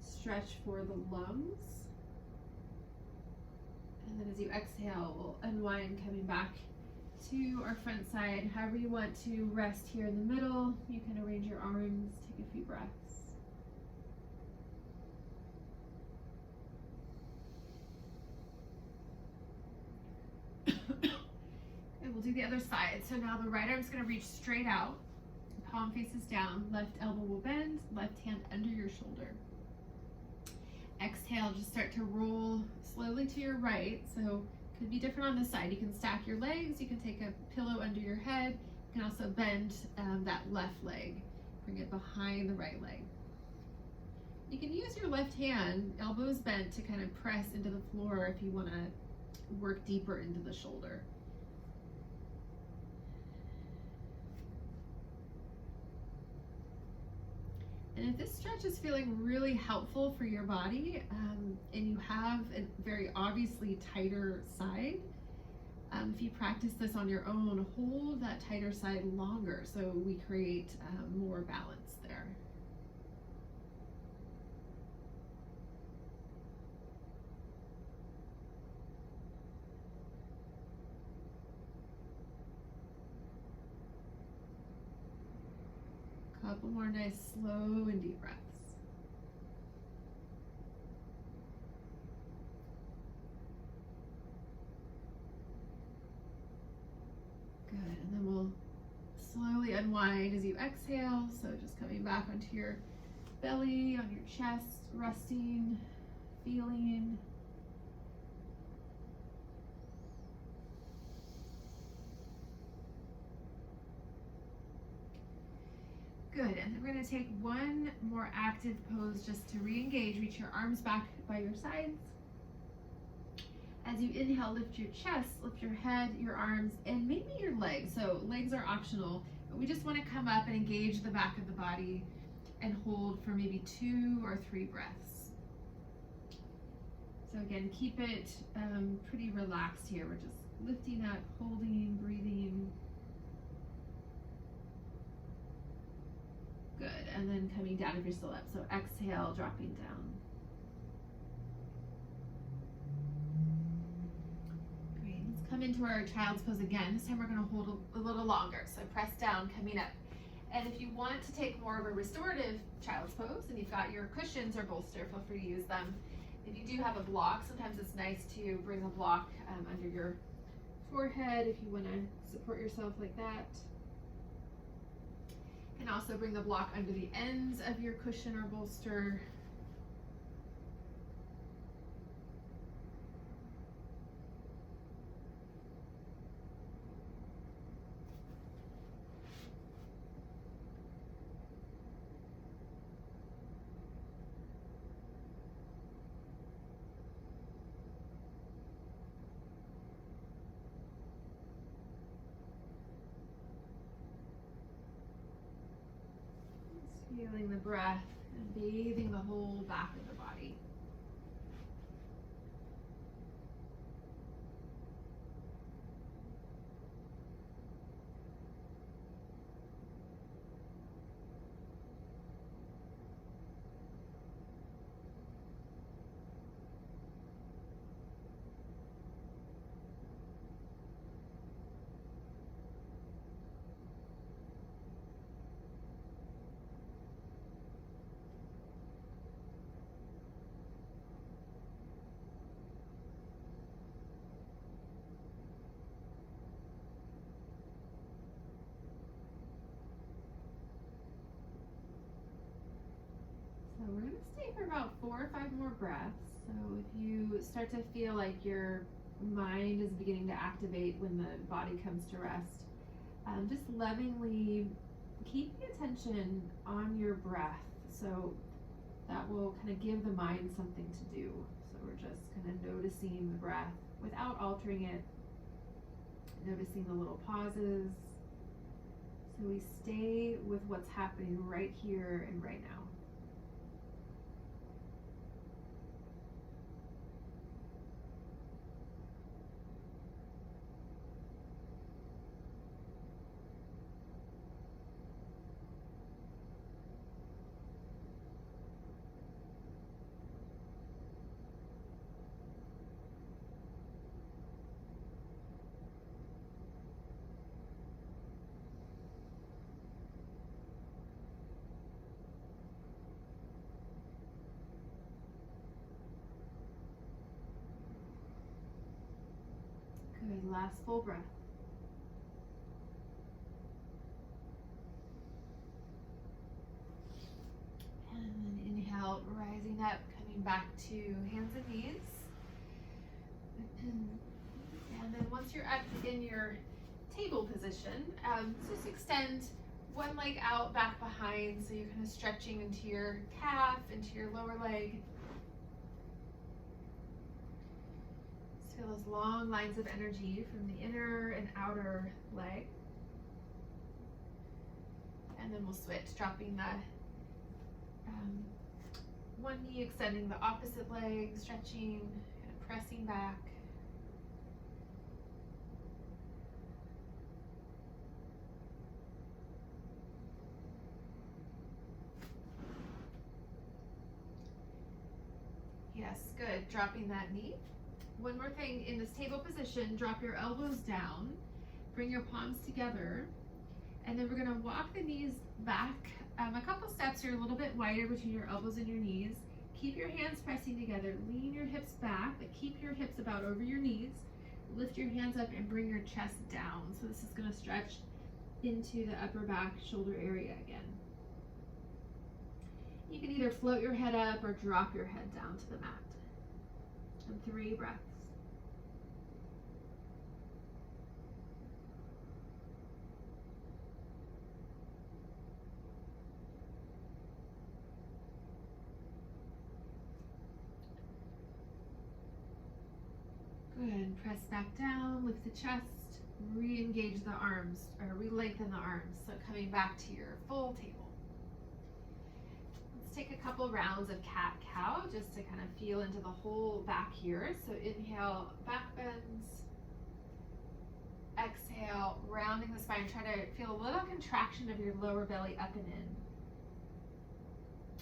stretch for the lungs. And then as you exhale, we'll unwind, coming back to our front side. However you want to rest here in the middle, you can arrange your arms, take a few breaths. And we'll do the other side. So now the right arm's going to reach straight out, palm faces down, left elbow will bend, left hand under your shoulder. Exhale, just start to roll slowly to your right. So could be different on this side. You can stack your legs, you can take a pillow under your head, you can also bend that left leg, bring it behind the right leg. You can use your left hand, elbows bent, to kind of press into the floor if you want to work deeper into the shoulder. And if this stretch is feeling really helpful for your body, and you have a very obviously tighter side, if you practice this on your own, hold that tighter side longer so we create more balance there. Couple more nice, slow and deep breaths. Good, and then we'll slowly unwind as you exhale. So just coming back onto your belly, on your chest, resting, feeling. Good, and then we're going to take one more active pose just to re-engage. Reach your arms back by your sides. As you inhale, lift your chest, lift your head, your arms, and maybe your legs. So legs are optional, but we just want to come up and engage the back of the body and hold for maybe 2 or 3 breaths. So again, keep it pretty relaxed here. We're just lifting up, holding, breathing. Good, and then coming down if you're still up. So exhale, dropping down. Great, let's come into our child's pose again. This time we're gonna hold a little longer. So press down, coming up. And if you want to take more of a restorative child's pose and you've got your cushions or bolster, feel free to use them. If you do have a block, sometimes it's nice to bring a block under your forehead if you wanna support yourself like that. And also bring the block under the ends of your cushion or bolster. Feeling the breath and bathing the whole back of the body. So we're going to stay for about 4 or 5 more breaths. So if you start to feel like your mind is beginning to activate when the body comes to rest, just lovingly keep the attention on your breath. So that will kind of give the mind something to do. So we're just kind of noticing the breath without altering it, noticing the little pauses. So we stay with what's happening right here and right now. Good, last full breath. And then inhale, rising up, coming back to hands and knees. And then once you're up in your table position, just extend one leg out back behind, so you're kind of stretching into your calf, into your lower leg. Feel those long lines of energy from the inner and outer leg. And then we'll switch, dropping the one knee, extending the opposite leg, stretching, kind of pressing back. Yes, good. Dropping that knee. One more thing, in this table position, drop your elbows down, bring your palms together, And then we're gonna walk the knees back a couple steps. You're a little bit wider between your elbows and your knees. Keep your hands pressing together. Lean your hips back, but keep your hips about over your knees. Lift your hands up and bring your chest down. So this is gonna stretch into the upper back shoulder area again. You can either float your head up or drop your head down to the mat. And 3 breaths. Good, press back down, lift the chest, re-engage the arms, or re-lengthen the arms. So coming back to your full table. Let's take a couple rounds of cat-cow just to kind of feel into the whole back here. So inhale, back bends. Exhale, rounding the spine. Try to feel a little contraction of your lower belly up and in.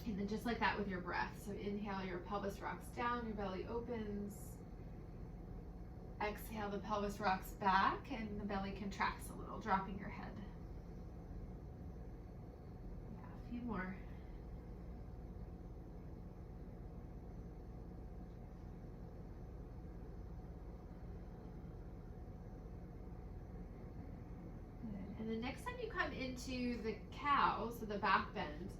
And then just like that with your breath. So inhale, your pelvis rocks down, your belly opens. Exhale, the pelvis rocks back and the belly contracts a little, dropping your head. Yeah, a few more. Good. And the next time you come into the cow, so the back bend,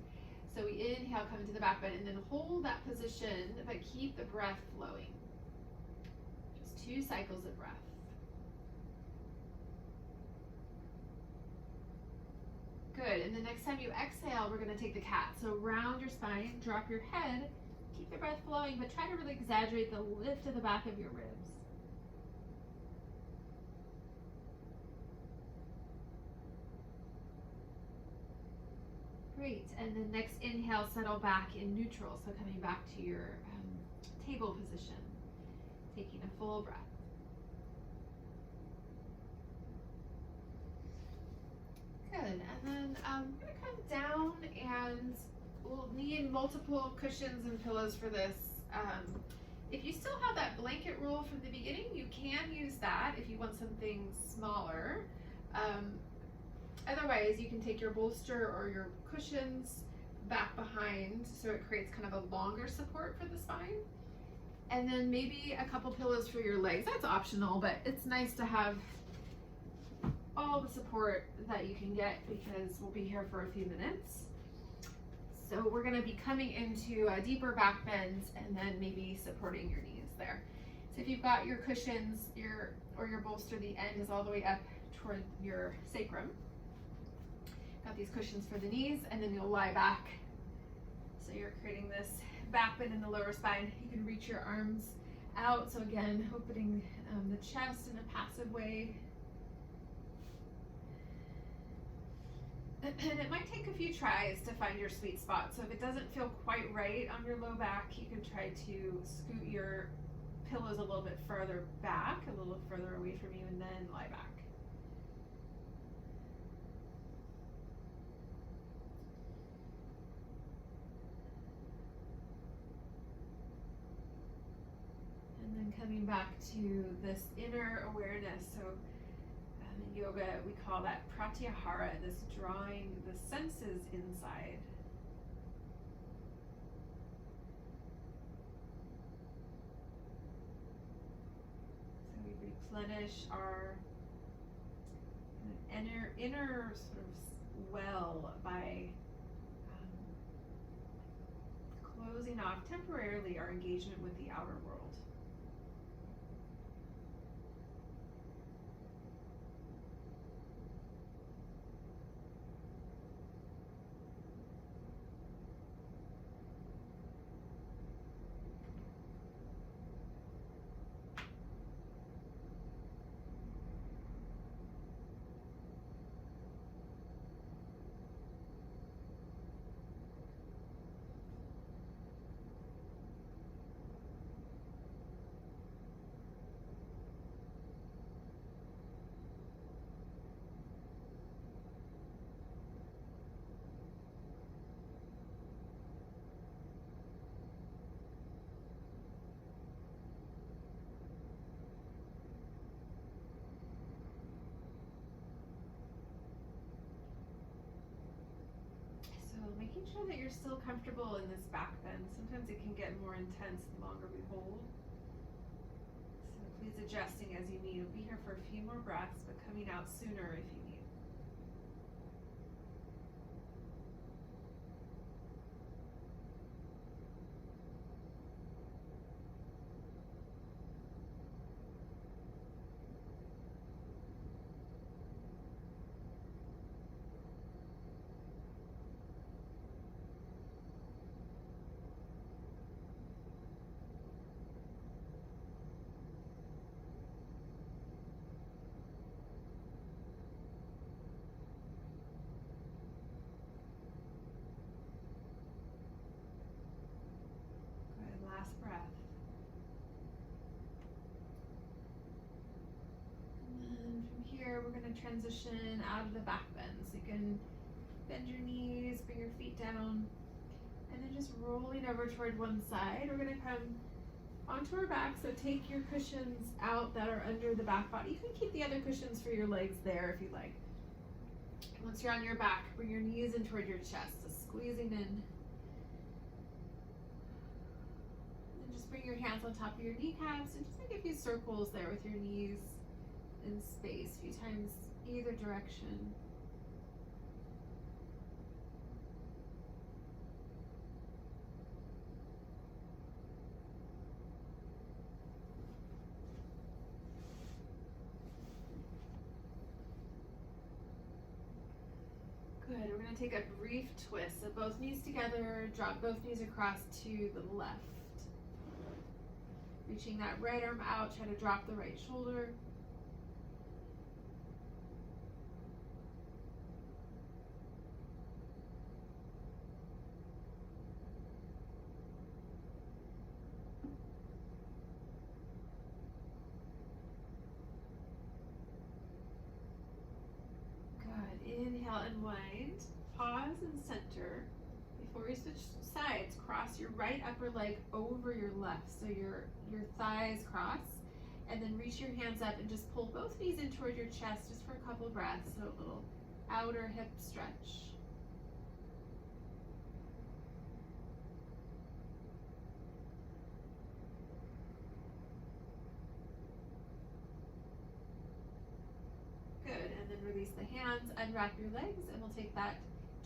so we inhale, come into the back bend, and then hold that position, but keep the breath flowing. 2 cycles of breath. Good, and the next time you exhale, we're gonna take the cat. So round your spine, drop your head, keep the breath flowing, but try to really exaggerate the lift of the back of your ribs. Great, and then next inhale, settle back in neutral. So coming back to your table position. Taking a full breath. Good, and then we're gonna come down and we'll need multiple cushions and pillows for this. If you still have that blanket rule from the beginning, you can use that if you want something smaller. Otherwise, you can take your bolster or your cushions back behind so it creates kind of a longer support for the spine. And then maybe a couple pillows for your legs. That's optional, but it's nice to have all the support that you can get because we'll be here for a few minutes. So we're gonna be coming into a deeper back bends and then maybe supporting your knees there. So if you've got your cushions, your bolster, the end is all the way up toward your sacrum. Got these cushions for the knees, and then you'll lie back. So you're creating this back bend in the lower spine. You can reach your arms out. So again, opening the chest in a passive way. And it might take a few tries to find your sweet spot. So if it doesn't feel quite right on your low back, you can try to scoot your pillows a little bit further back, a little further away from you, and then lie back. And then coming back to this inner awareness. So in yoga, we call that pratyahara, this drawing the senses inside. So we replenish our inner sort of well by closing off temporarily our engagement with the outer world. making sure that you're still comfortable in this back bend. Sometimes it can get more intense the longer we hold. So please adjusting as you need. We'll be here for a few more breaths, but coming out sooner if you need. Last breath. And then from here, we're going to transition out of the back bend. So you can bend your knees, bring your feet down, and then just rolling over toward one side. We're going to come onto our back. So take your cushions out that are under the back body. You can keep the other cushions for your legs there if you like. Once you're on your back, bring your knees in toward your chest. So squeezing in. Bring your hands on top of your kneecaps and just make a few circles there with your knees in space, a few times either direction. Good, we're going to take a brief twist. So both knees together, drop both knees across to the left. Reaching that right arm out, try to drop the right shoulder. Good, inhale, unwind, pause and center. Before you switch sides, cross your right upper leg over your left. So your thighs cross, and then reach your hands up and just pull both knees in toward your chest just for a couple breaths. So a little outer hip stretch. Good, and then release the hands, unwrap your legs, and we'll take that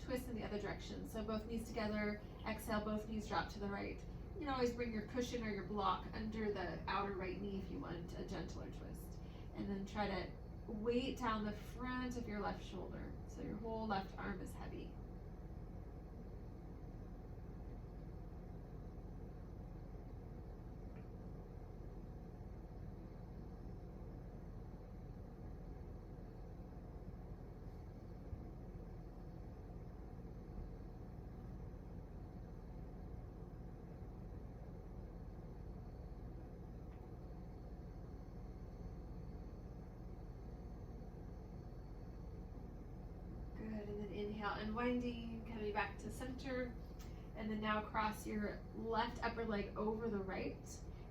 twist in the other direction. So both knees together, exhale, both knees drop to the right. You can always bring your cushion or your block under the outer right knee if you want a gentler twist. And then try to weight down the front of your left shoulder. So your whole left arm is heavy. Inhale, unwinding, coming back to center, and then now cross your left upper leg over the right.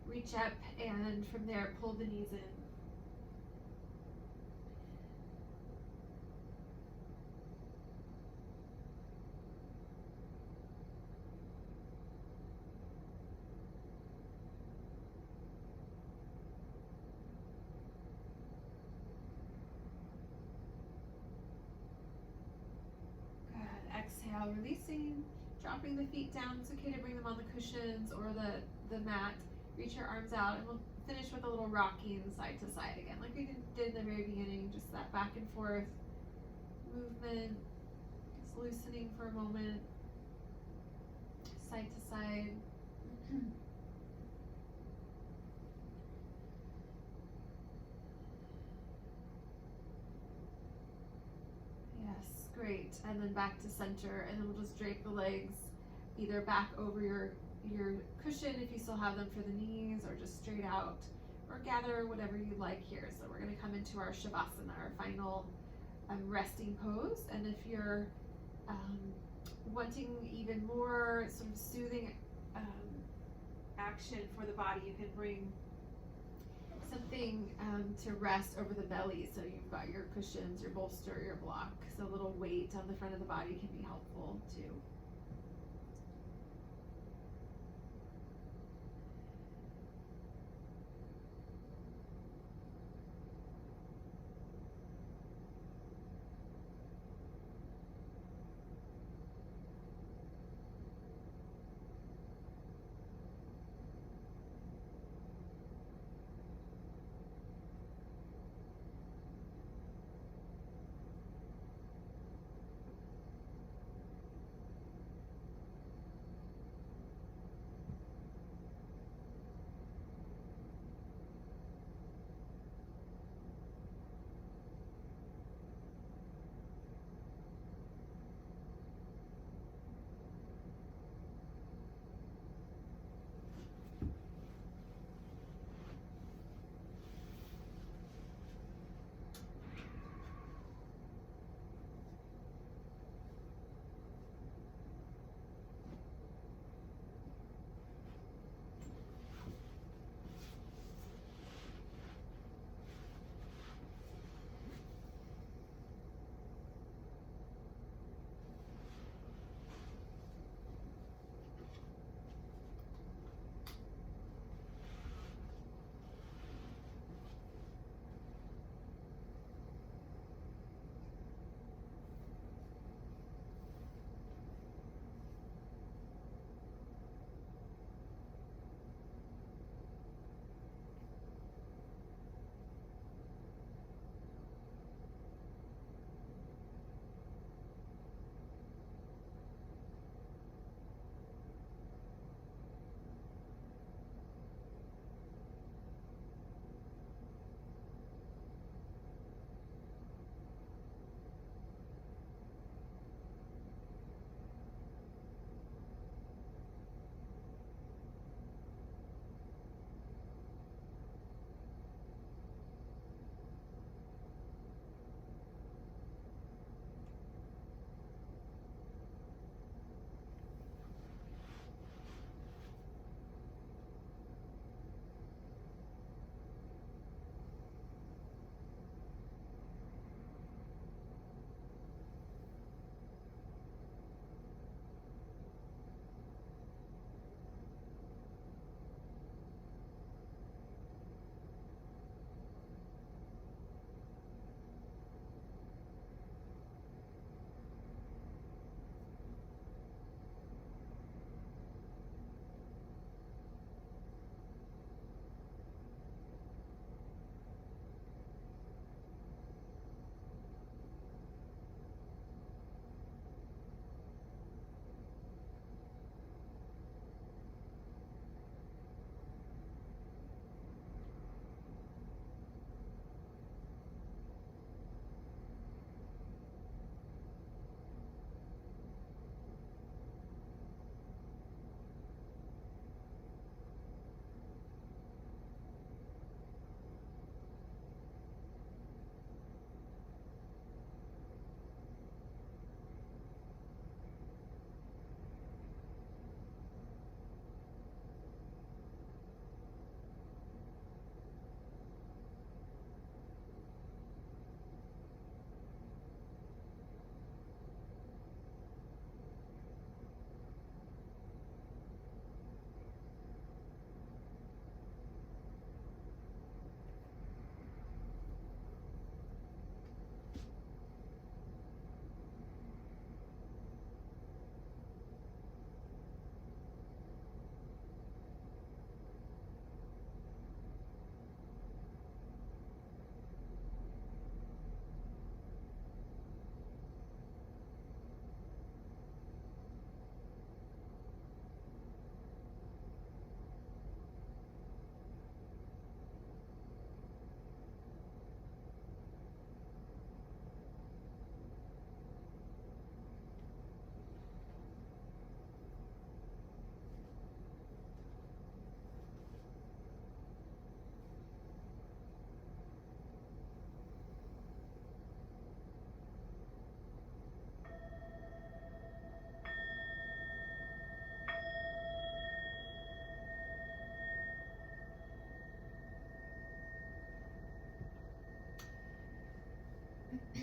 Reach up, and from there, pull the knees in. Exhale, releasing, dropping the feet down. It's okay to bring them on the cushions or the mat. Reach your arms out, and we'll finish with a little rocking side to side again, like we did in the very beginning, just that back and forth movement, just loosening for a moment, side to side. Yes, great. And then back to center, and then we'll just drape the legs either back over your cushion if you still have them for the knees, or just straight out, or gather whatever you like here. So we're going to come into our Shavasana, our final resting pose. And if you're wanting even more sort of soothing action for the body, you can bring something to rest over the belly. So you've got your cushions, your bolster, your block. So a little weight on the front of the body can be helpful too.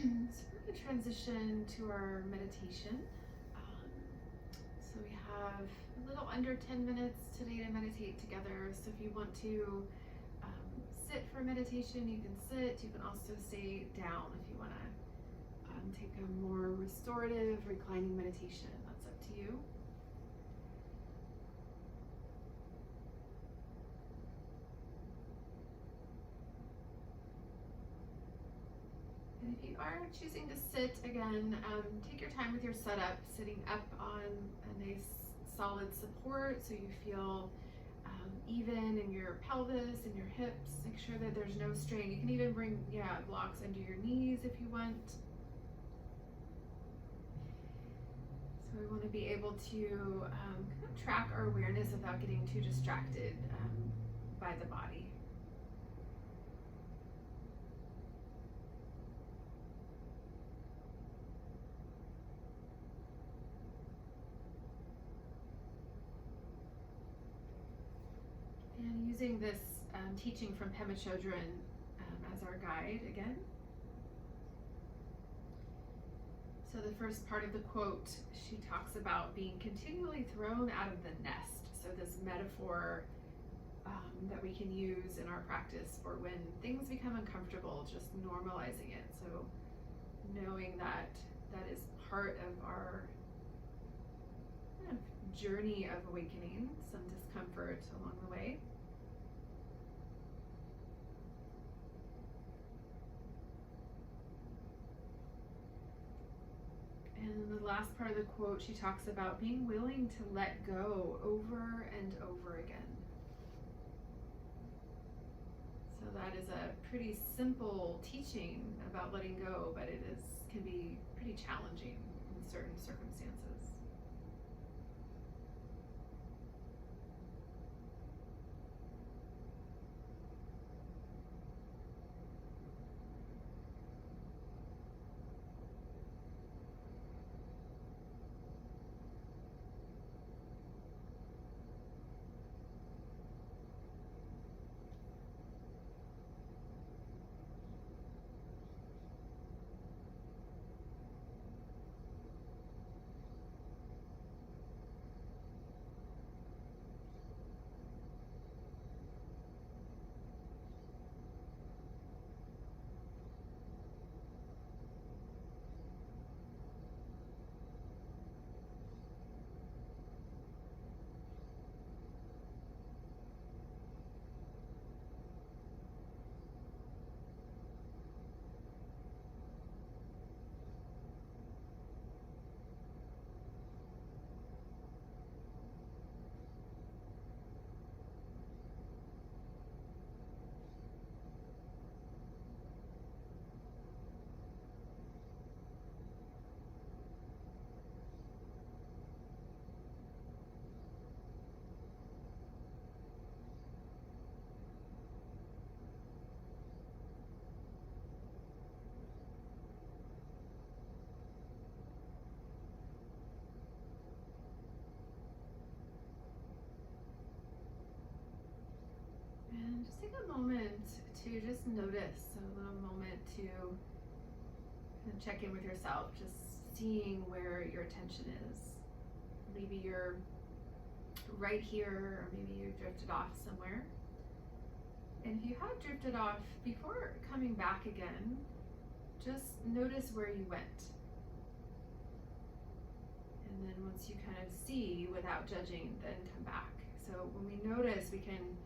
So we're going to transition to our meditation. So we have a little under 10 minutes today to meditate together. So if you want to sit for meditation, you can sit. You can also stay down if you want to take a more restorative, reclining meditation. That's up to you. And if you are choosing to sit, again, take your time with your setup, sitting up on a nice solid support so you feel even in your pelvis and your hips. Make sure that there's no strain. You can even bring blocks under your knees if you want. So we want to be able to kind of track our awareness without getting too distracted by the body. And using this teaching from Pema Chodron as our guide again. So the first part of the quote, she talks about being continually thrown out of the nest. So this metaphor that we can use in our practice for when things become uncomfortable, just normalizing it. So knowing that that is part of our kind of journey of awakening, some discomfort along the way. And in the last part of the quote, she talks about being willing to let go over and over again. So that is a pretty simple teaching about letting go, but it can be pretty challenging in certain circumstances. And just take a moment to just notice, a little moment to kind of check in with yourself, just seeing where your attention is. Maybe you're right here, or maybe you drifted off somewhere. And if you have drifted off, before coming back again, just notice where you went. And then once you kind of see without judging, then come back. So when we notice, we can,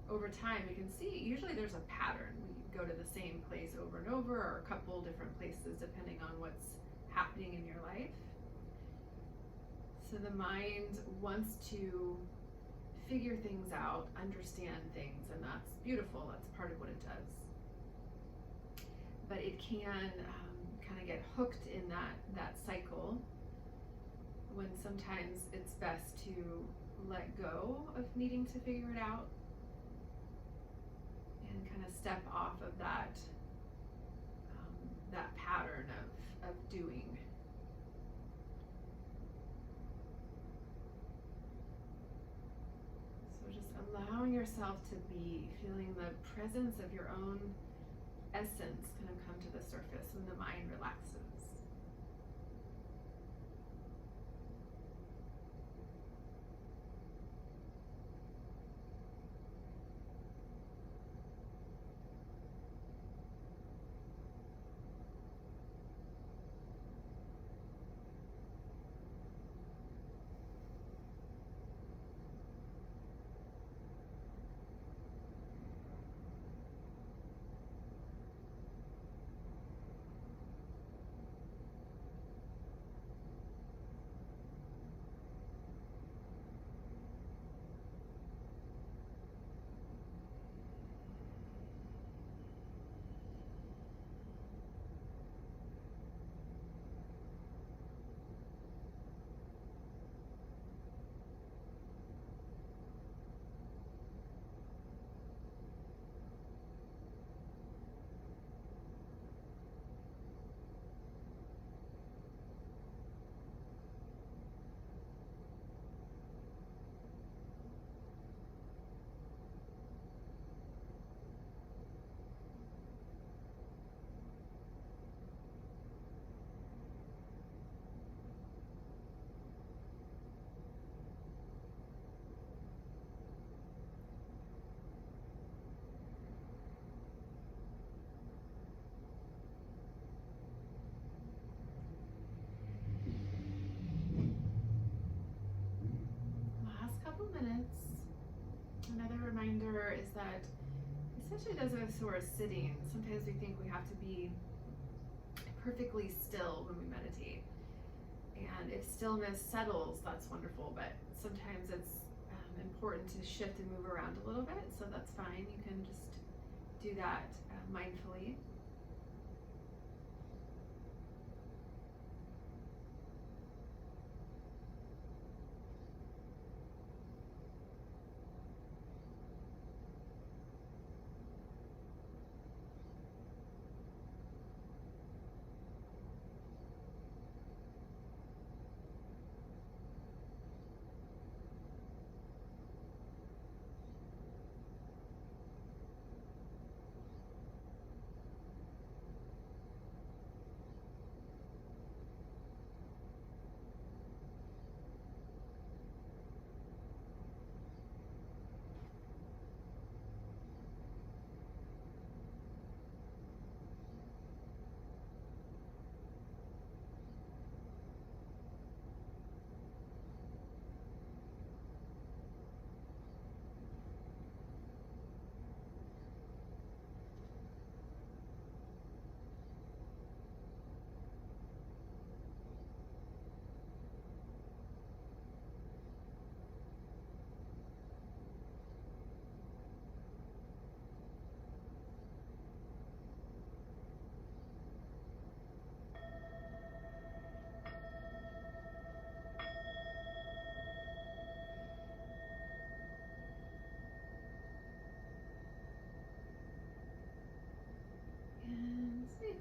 over time, we can see, usually there's a pattern. We go to the same place over and over, or a couple different places depending on what's happening in your life. So the mind wants to figure things out, understand things, and that's beautiful. That's part of what it does. But it can kind of get hooked in that cycle, when sometimes it's best to let go of needing to figure it out and kind of step off of that pattern of doing. So just allowing yourself to be, feeling the presence of your own essence kind of come to the surface when the mind relaxes. Last couple minutes. Another reminder is that, especially those of us who are sitting, sometimes we think we have to be perfectly still when we meditate. And if stillness settles, that's wonderful, but sometimes it's important to shift and move around a little bit, so that's fine. You can just do that mindfully.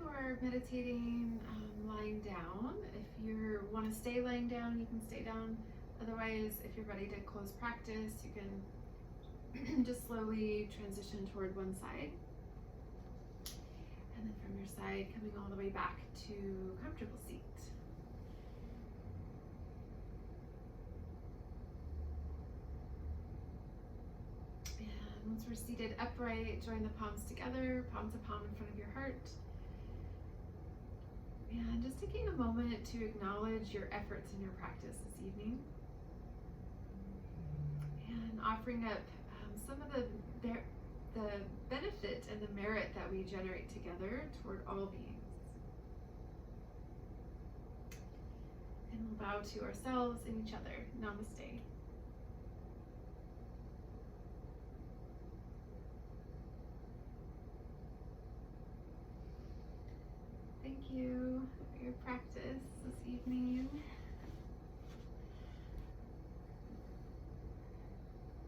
Or meditating lying down. If you want to stay lying down, you can stay down. Otherwise, if you're ready to close practice, you can just slowly transition toward one side. And then from your side, coming all the way back to comfortable seat. And once we're seated upright, join the palms together, palm to palm in front of your heart. And just taking a moment to acknowledge your efforts in your practice this evening. And offering up some of the benefit and the merit that we generate together toward all beings. And we'll bow to ourselves and each other. Namaste. Thank you for your practice this evening.